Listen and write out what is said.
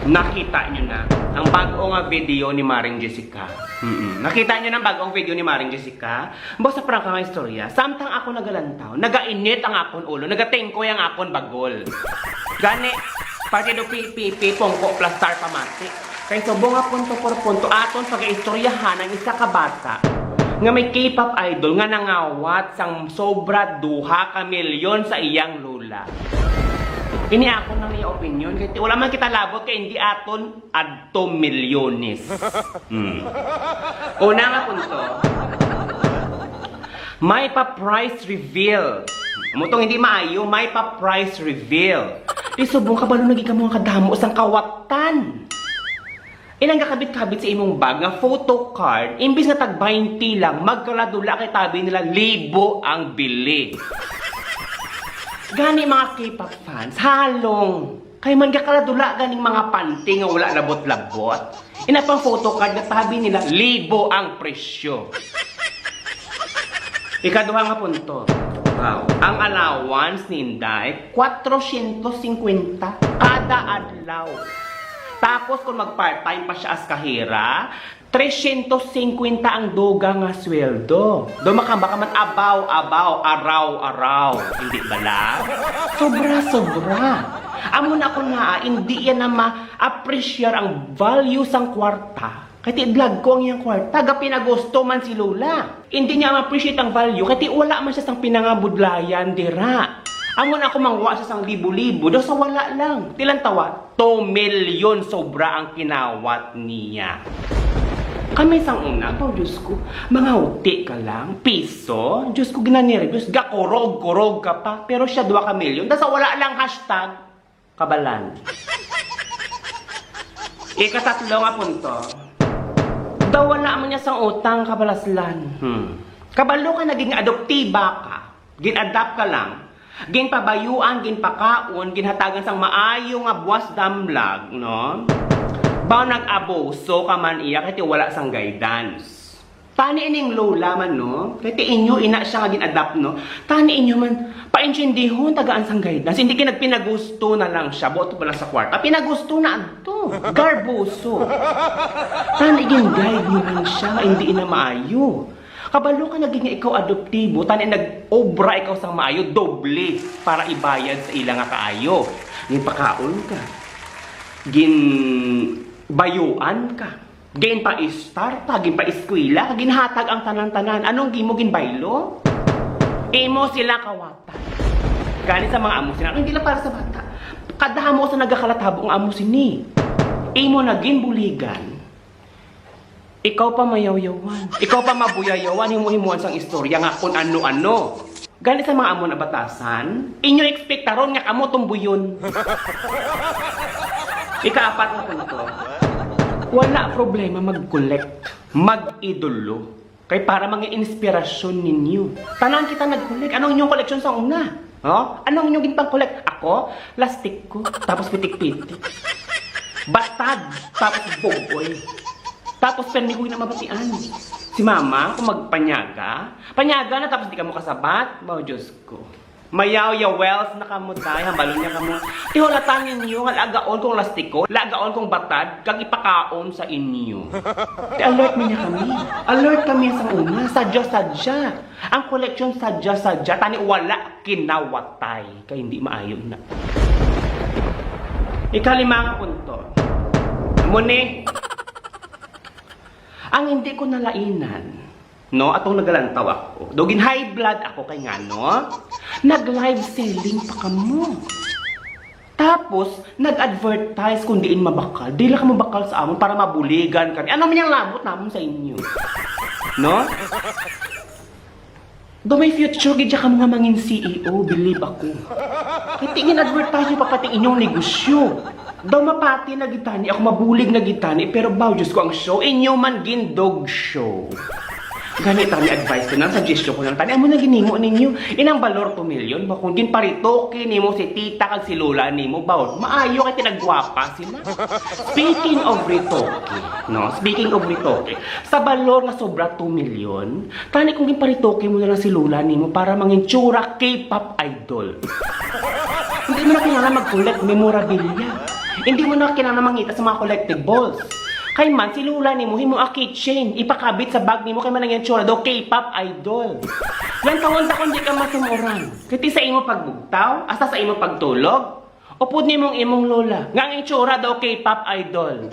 Nakita nyo na ang bagong video ni Maring Jessica. Nakita nyo na ang bagong video ni Maring Jessica? Basta parang kang istorya. Samtang ako nagalantaw, nagainit ang akon ulo, nagatengkoy ang akon bagol. Gani, partido pipi, pongko, plastar pamati. Kaya subong nga punto por punto, aton pag-istoryahan ang isa ka bata nga may K-pop idol nga nangawat sang sobra 2 milyon sa iyang lula. Ini ako nang iya opinion, kaya wala man kita labot kay hindi aton adto milyones. Una nga punto, may pa-price reveal. Mutong hindi maayo, may pa-price reveal. Di subong kabalo naging ka mga kadamo sang kawatan. Inang kakabit-kabit sa imong bag nga photo card, imbis na tag 20 lang, magkaladula kay tabi nila 1,000 ang bili. Gani mga K-pop fans, halong. Kay man kakaladula ganing mga panty nga wala labot-labot. Ina pang photo card na tabi nila 1,000 ang presyo. Ikaduha nga punto. Wow. Ang allowance ni Inday, 450 kada adlaw. Tapos kung mag-part-time pa siya as kahira, 350 ang duga nga sweldo. Dumakamba ka man abaw, araw. Hindi bala? Sobra. Amo na ako nga, hindi yan na ma-appreciate ang value sang kwarta. Kaya vlog ko ang iyang kwarta, ga pinagusto man si Lola. Hindi niya ma-appreciate ang value, kaya wala man siya sang pinangabudlayan, dira. Amo na ako mangwa sa sang libo-libo, daw sa wala lang. Tilang tawa, 2 milyon sobra ang kinawat niya. Kami sang una, Diyos ko, mga uti ka lang, piso, Diyos ko ginaniribus, gakorog ka pa, pero siya 2 milyon, daw sa wala lang hashtag, kabalan. Ikatatlo nga punto, daw wala man niya sang utang, kabalaslan. Kabalo ka naging adoptiba ka, gin-adapt ka lang, ginpabayuan, ginpakaon, ginhatagan sang maayo nga buwas damlag, no? Ba nag-abuso ka man iya kaya wala sang guidance. Tani ining lola man, no? Kaya inyo ina siya nga gin-adapt, no? Tani inyo man, painsyendihon tagaan sang guidance. Hindi pinagusto na lang siya, boto pala sa kwarta. Pinagusto na adto. Garbuso. Tani gin-guide niyo lang siya, hindi ina maayo. Kabalo ka naging ikaw adoptibo, tani nag-obra ikaw sang maayo, doble para ibayad sa ilang nga kaayo. Ginpakaon ka. Ginbayuan ka. Ginpa-istar, ginpa-eskwela, ginhatag ang tanan-tanan. Anong gimo ginbaylo? Imo sila kawata. Gani sa mga amo sila. Hindi lang para sa bata. Kadamo sa nagakalatabo ang amo sini. Imo na ginbuligan. Ikaw pa mayaw-yawan. Ikaw pa mabuyayawan, himu-himuan sang istorya nga kung ano-ano. Galit sa mga amo na batasan, inyo ekspektaron nga kamo tumbuyon. Ikaapat na punto. Wala problema mag-collect, mag-idolo. Kay para mga inspirasyon ninyo. Tanan kita nag-collect. Anong inyong koleksyon sa una? Oh? Anong inyong ginpang-collect? Ako, plastic ko, tapos pitik-pitik. Batad, tapos boboy. Tapos permi ko na mabatian. Si mama, kung magpanyaga, panyaga na tapos di ka mo kasabat, bao Diyos ko. Mayaw ya wells na kamo tayo, hambalo niya kamo. Tihulatan ninyo, lagaon kong lastiko, lagaon kong batad, kag ipakaon sa inyo. Alert mo niya kami. Alert kami sa una, sadya-sadya. Ang koleksyon sadya-sadya, tani wala kinawatay, kaya hindi maayon na. Ikalimang punto. Muni, ang hindi ko nalainan, no, atong nagalantaw ako, dogin high blood ako kay nga, no, nag-live selling pa kamo. Tapos, nag-advertise kung diin mabakal. Di lang ka mabakal sa amon para mabuligan kami. Ano man yung labot namon sa inyo? No? Do may future, gidya ka mga mangin CEO, believe ako. Itingin advertise nyo pa pati inyong negosyo. Daw mapati na gitani, ako mabulig na gitani, pero baw, Diyos ko ang show, inyo man gindog show. Ganit ang advice ko nang suggestion ko lang tani, amo na ginimo ninyo, inang balor 2 milyon, ba kung din paritoke nimo si tita kag si lola nimo, baw, maayo kay tinagwapa sila. Speaking of ritoke, no, speaking of ritoke, sa balor nga sobra 2 milyon, tani kung ginparitoke mo na lang si lola nimo para mangin tsura K-pop idol. Hindi mo na kailangan mag-collect memorabilia. Hindi mo na kinahanglan mangita sa mga collectibles. Kay man, si Lula ni mo, himo a keychain. Ipakabit sa bag ni mo, kay man ang tsura daw, K-pop idol. Yan tawon sa kung di ka masumuran. Kiti sa imo pagbugtaw, asa sa imo pagtulog, upod ni mong imong lola. Nga ang tsura daw, K-pop idol.